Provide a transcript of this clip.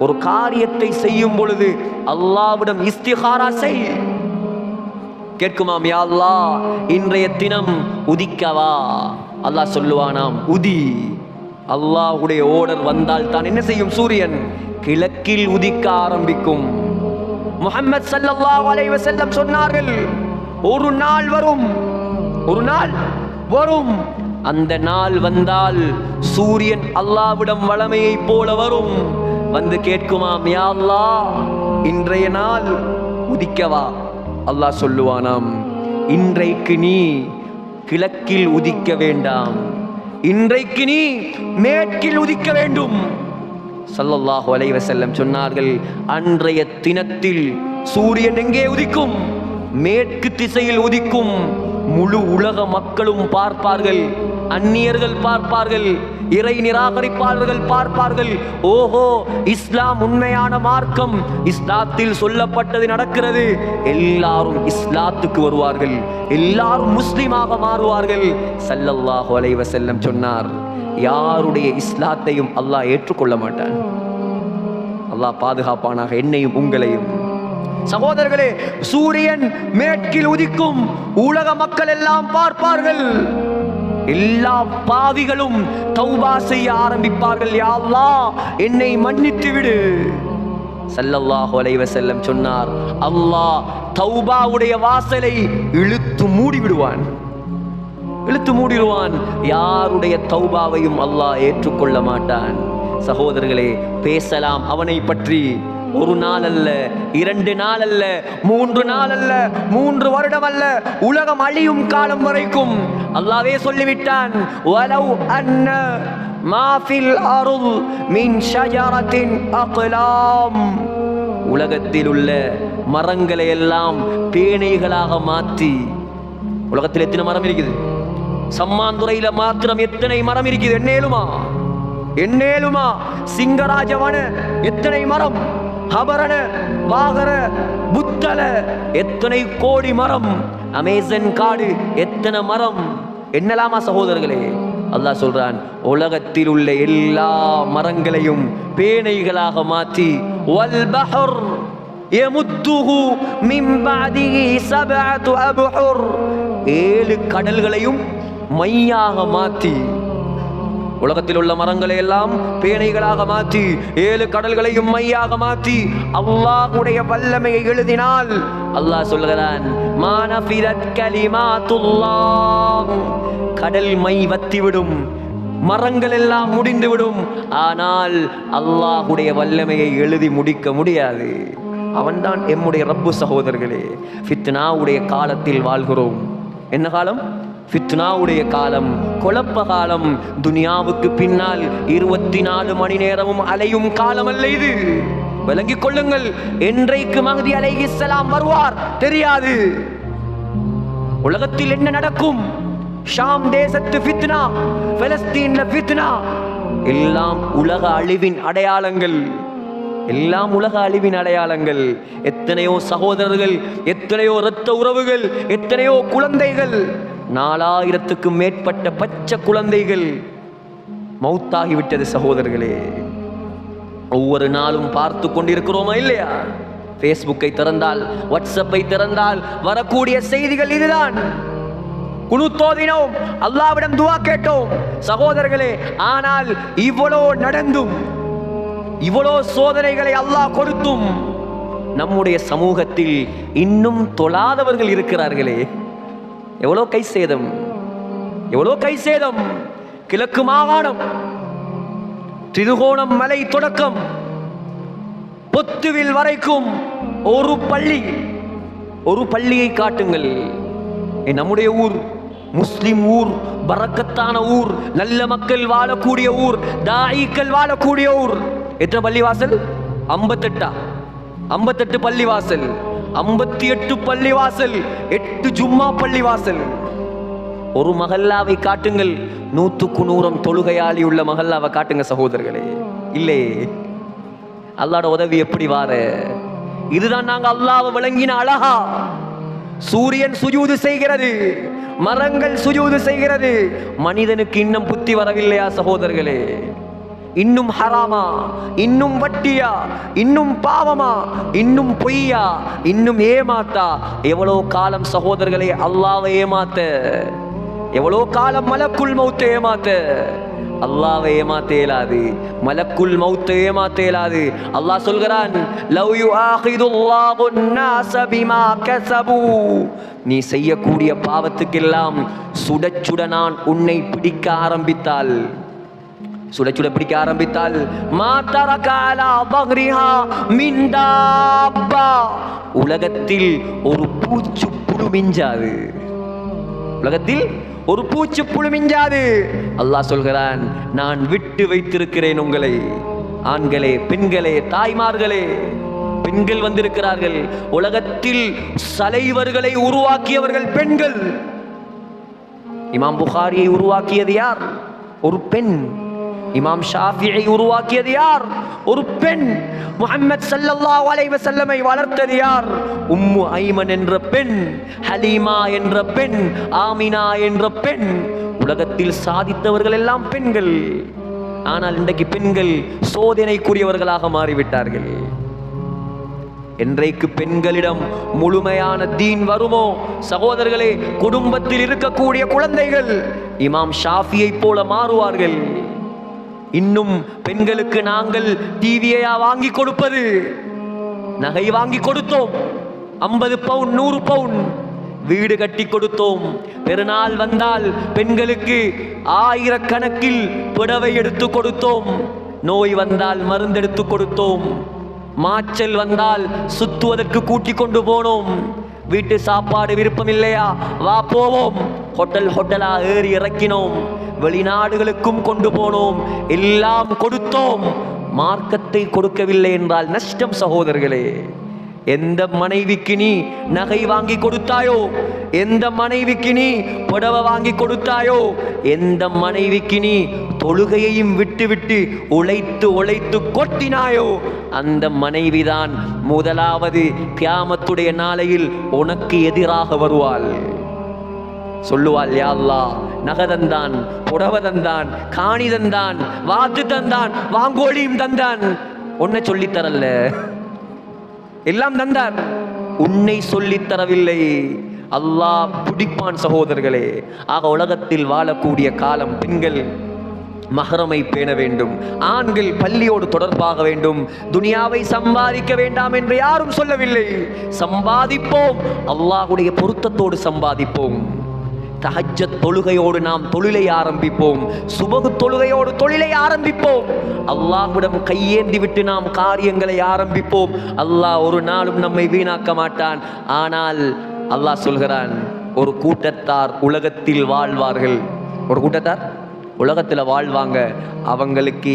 ஒரு காரியத்தை செய்யும் பொழுது அல்லாஹ்விடம் இஸ்திகாரா செய். கேட்குமாம், யா அல்லாஹ் இன்றைய தினம் உதிக்கவா? அல்லாஹ் சொல்லுவானாம், உதி. அல்லாஹ்வுடைய ஓர்டர் வந்தால் தான் என்ன செய்யும்? சூரியன் கிழக்கில் உதிக்க ஆரம்பிக்கும். முஹம்மது ஸல்லல்லாஹு அலைஹி வஸல்லம் சொன்னார்கள், ஒரு நாள் வரும், ஒரு நாள் வரும், அந்த நாள் வந்தால் சூரியன் அல்லாஹ்விடம் வளமையை போல வரும். வந்து கேட்குமாம், யா அல்லாஹ் இன்றைய நாள் உதிக்கவா? அல்லாஹ் சொல்லுவானாம், இன்றைக்கு நீ கிழக்கில் உதிக்க வேண்டாம், இன்றைக்கு நீ மேற்கில் உதிக்க வேண்டும். ஸல்லல்லாஹு அலைஹி வஸல்லம் சொன்னார்கள், அன்றைய தினத்தில் சூரியன் எங்கே உதிக்கும்? மேற்கு திசையில் உதிக்கும். முழு உலக மக்களும் பார்ப்பார்கள், அந்நியர்கள் பார்ப்பார்கள், இறை நிராகரிப்பாளர்கள் பார்ப்பார்கள். ஓஹோ, இஸ்லாம் உண்மையான மார்க்கம், இஸ்லாத்தில் சொல்லப்பட்டது நடக்கிறது. எல்லாரும் இஸ்லாத்துக்கு வருவார்கள், எல்லாரும் முஸ்லிமாக மாறுவார்கள். ஸல்லல்லாஹு அலைஹி வஸல்லம் சொன்னார், யாருடைய இஸ்லாத்தையும் அல்லாஹ் ஏற்றுக்கொள்ள மாட்டான். அல்லாஹ் பாதுகாப்பானாக என்னையும் உங்களையும். சகோதரர்களே, சூரியன் மேற்கில் உதிக்கும், உலக மக்கள் எல்லாம் பார்ப்பார்கள், எல்லா பாவிகளும் தௌபா செய்ய ஆரம்பிப்பார்கள். யா அல்லாஹ் என்னை மன்னித்து விடு. ஸல்லல்லாஹு அலைஹி வஸல்லம் சொன்னார், அல்லாஹ் தௌபாவுடைய வாசலை இழுத்து மூடி விடுவான், இழுத்து மூடிடுவான். யாருடைய தௌபாவையும் அல்லாஹ் ஏற்றுக்கொள்ள மாட்டான். சகோதரர்களே, பேசலாம் அவனை பற்றி. ஒரு நாள் அல்ல, 2 நாள் அல்ல, 3 நாள் அல்ல, 3 வருடம் அல்ல, உலகம் அழியும் காலம் வரைக்கும். அல்லாஹ்வே சொல்லிவிட்டான், வலவ் அன்ன மா ஃபில் அர்த் மின் ஷஜரத்தின் அக்லாம். உலகத்தில் உள்ள மரங்களை எல்லாம் பேணைகளாக மாற்றி. உலகத்தில் எத்தனை மரம் இருக்குது? சம்மாந்துறையில மாத்திரம் எத்தனை மரம் இருக்குது? எண்ணேலுமா? எண்ணேலுமா? சிங்கராஜவன எத்தனை மரம், ஹபரண, வாகர, புத்தல எத்தனை கோடி மரம், அமேசன் காடு எத்தனை மரம், என்னலாமா சகோதரர்களே? அல்லாஹ் சொல்றான், உலகத்தில் உள்ள எல்லா மரங்களையும் பேணைகளாக மாற்றி, வல் பஹர் யமுத்துஹு மின் பஅதிஹி சபஅத்து அப்ஹுர், 7 கடல்களையும் மையாக மாற்றி, உலகத்தில் உள்ள மரங்களை எல்லாம் பேணைகளாக மாற்றி 7 கடல்களையும் மையாக மாற்றி அல்லாஹ்வுடைய வல்லமையை எழுதினால் அல்லாஹ் சொல்கிறான், மானஃபிரத் கலிமாத்துல்லாஹ், கடல் மை வத்திவிடும், மரங்கள் எல்லாம் முடிந்துவிடும், ஆனால் அல்லாஹ்வுடைய வல்லமையை எழுதி முடிக்க முடியாது. அவன்தான் எம்முடைய ரப்பு. சகோதரர்களே, ஃபித்னாவுடைய காலத்தில் வாழ்கிறோம். என்ன காலம்? ஃபித்னாவுடைய காலம், குழப்ப காலம். துனியாவுக்கு பின்னால் 24 மணி நேரமும் அலையும் காலம் அல்ல இது. விளங்கிக் கொள்ளுங்கள், என்றைக்கு மஹ்தி அலைஹிஸ்ஸலாம் வருவார் தெரியாது. உலகத்தில் என்ன நடக்கும்? ஷாம் தேசத்து ஃபித்னா, பலஸ்தீன்ல ஃபித்னா, எல்லாம் உலக அழிவின் அடையாளங்கள், எல்லாம் உலக அழிவின் அடையாளங்கள். எத்தனையோ சகோதரர்கள், எத்தனையோ இரத்த உறவுகள், எத்தனையோ குழந்தைகள், 4000க்கும் மேற்பட்ட பச்சை குழந்தைகள் மௌத்தாகிவிட்டது. சகோதரர்களே, ஒவ்வொரு நாளும் பார்த்து கொண்டிருக்கிறோமா இல்லையா? ஃபேஸ்புக்கை திறந்தால், வாட்ஸ்அப்பை திறந்தால் வரக்கூடிய செய்திகள் இதுதான். குனுத்தோதினோம், அல்லாஹ்விடம் துஆ கேட்டோம். சகோதரர்களே, ஆனால் இவ்வளோ நடந்தும், இவ்வளோ சோதனைகளை அல்லாஹ் கொடுத்தும் நம்முடைய சமூகத்தில் இன்னும் தொழாதவர்கள் இருக்கிறார்களே. எவ்வளோ கை சேதம், எவ்வளோ கை சேதம். கிழக்கு மாகாணம், திருகோணம் மலை தொடக்கம் பொத்துவில் வரைக்கும் ஒரு பள்ளி, ஒரு பள்ளியை காட்டுங்கள். நம்முடைய ஊர் முஸ்லிம் ஊர், பரக்கத்தான ஊர், நல்ல மக்கள் வாழக்கூடிய ஊர், தாயிக்கள் வாழக்கூடிய ஊர். எத்தனை பள்ளிவாசல்? 58. 58 பள்ளிவாசல், 58 பள்ளிவாசல், 8 ஜும்மா பள்ளிவாசல். ஒரு மஹல்லாவை காட்டுங்கள், 100க்கு 100 தொழுகையாளி உள்ள மஹல்லாவை காட்டுங்க சகோதரர்களே. இல்லை, அல்லாஹ்வோட உதவி எப்படி வார? இதுதான் நாங்க அல்லாஹ்வை விளங்கின அழகா. சூரியன் சுஜூது செய்கிறது, மரங்கள் சுஜூது செய்கிறது. மனிதனுக்கு இன்னும் புத்தி வரவில்லையா சகோதரர்களே? இன்னும் ஹராமா, இன்னும் வட்டியா, இன்னும் பாவமா, இன்னும் பொய்யா, இன்னும் ஏமாத்தா? எவ்வளோ காலம் சகோதரர்களே அல்லாஹ்வை ஏமாத்த? எவ்வளோ காலம் மலக்குல் மௌத்தை ஏமாத்த? அல்லாஹ்வை ஏமாத்த இயலாது, மலக்குல் மௌத்தை ஏமாத்த இயலாது. அல்லாஹ் சொல்கிறான், லவ் யுஆகிதுல்லாஹு الناس பிமா கஸபு, நீ செய்யக்கூடிய பாவத்துக்கெல்லாம் சுட சுட நான் உன்னை பிடிக்க ஆரம்பித்தால், சுட சுட பிடிக்க ஆரம்பித்தால், மா தரக அலா பஹ்ரிஹா மின் தாப்பா, உலகத்தில் ஒரு பூச்சு புழு மிஞ்சாது, உலகத்தில் ஒரு பூச்சு புழு மிஞ்சாது. அல்லாஹ் சொல்கிறான், நான் விட்டு வைத்திருக்கிறேன் உங்களை. ஆண்களே, பெண்களே, தாய்மார்களே, பெண்கள் வந்திருக்கிறார்கள். உலகத்தில் தலைவர்களை உருவாக்கியவர்கள் பெண்கள். இமாம் புகாரியை உருவாக்கியது யார்? ஒரு பெண். இமாம் ஷாஃபியை உருவாக்கியது யார்? ஒரு பெண். முஹம்மது ஸல்லல்லாஹு அலைஹி வஸல்லமை வளர்த்தது யார்? உம்மு ஐமன் என்ற பெண், ஹலீமா என்ற பெண், ஆமினா என்ற பெண். உலகத்தில் சாதித்தவர்கள் எல்லாம் பெண்கள். ஆனால் இன்றைக்கு பெண்கள் சோதனைக்குரியவர்களாக மாறிவிட்டார்கள். என்றைக்கு பெண்களிடம் முழுமையான தீன் வருமோ சகோதரர்களே, குடும்பத்தில் இருக்கக்கூடிய குழந்தைகள் இமாம் ஷாஃபியை போல மாறுவார்கள். இன்னும் பெண்களுக்கு நாங்கள் டிவியா வாங்கி கொடுப்பது? நகை வாங்கி கொடுத்தோம், 50 பவுன் 100 பவுன் வீடு கட்டி கொடுத்தோம். பெருநாள் வந்தால் பெண்களுக்கு 1000 கணக்கில் புடவை எடுத்து கொடுத்தோம். நோய் வந்தால் மருந்தெடுத்து கொடுத்தோம். மாச்சல் வந்தால் சுத்துவதற்கு கூட்டி கொண்டு போனோம். வீட்டு சாப்பாடு விருப்பம் இல்லையா, வா போவோம். ஹோட்டலா ஏறி இறக்கினோம். வெளிநாடுகளுக்கும் கொண்டு போனோம். எல்லாம் கொடுத்தோம். மார்க்கத்தை கொடுக்கவில்லை என்றால் நஷ்டம் சகோதரர்களே. எந்த மனைவிக்கு நீ நகை வாங்கி கொடுத்தாயோ, எந்த மனைவிக்கு நீ புடவை வாங்கி கொடுத்தாயோ, எந்த மனைவிக்கு நீ தொழுகையையும் விட்டு விட்டு உழைத்து உழைத்து கொட்டினாயோ, அந்த மனைவிதான் முதலாவது கியாமத்துடைய நாளையில் உனக்கு எதிராக வருவாள். சொல்லுவாள், யா அல்லாஹ், நகை தந்தான், புடவை தந்தான், காணி தந்தான், வாத்து தந்தான், வாங்கோழியும் தந்தான், உன்னை சொல்லித்தரல்ல, எல்லாம் தந்தார், உன்னை சொல்லித் தரவில்லை. அல்லாஹ் பிடிப்பான் சகோதரர்களே. ஆக உலகத்தில் வாழக்கூடிய காலம் பெண்கள் மஹரமை பேண வேண்டும், ஆண்கள் பள்ளியோடு தொடர்பாக வேண்டும். துனியாவை சம்பாதிக்க வேண்டாம் என்று யாரும் சொல்லவில்லை. சம்பாதிப்போம், அல்லாஹ்வுடைய பொருத்தத்தோடு சம்பாதிப்போம். தஹஜ்ஜத் தொழுகையோடு நாம் தொழிலை ஆரம்பிப்போம். சுபகு தொழுகையோடு தொழிலை ஆரம்பிப்போம். அல்லாஹ்விடம் கையேந்தி விட்டு நாம் காரியங்களை ஆரம்பிப்போம். அல்லாஹ் ஒரு நாளும் நம்மை வீணாக்க மாட்டான். ஆனால் அல்லாஹ் சொல்கிறான், ஒரு கூட்டத்தார் உலகத்தில் வாழ்வார்கள். ஒரு கூட்டத்தார் உலகத்தில் வாழ்வாங்க. அவங்களுக்கு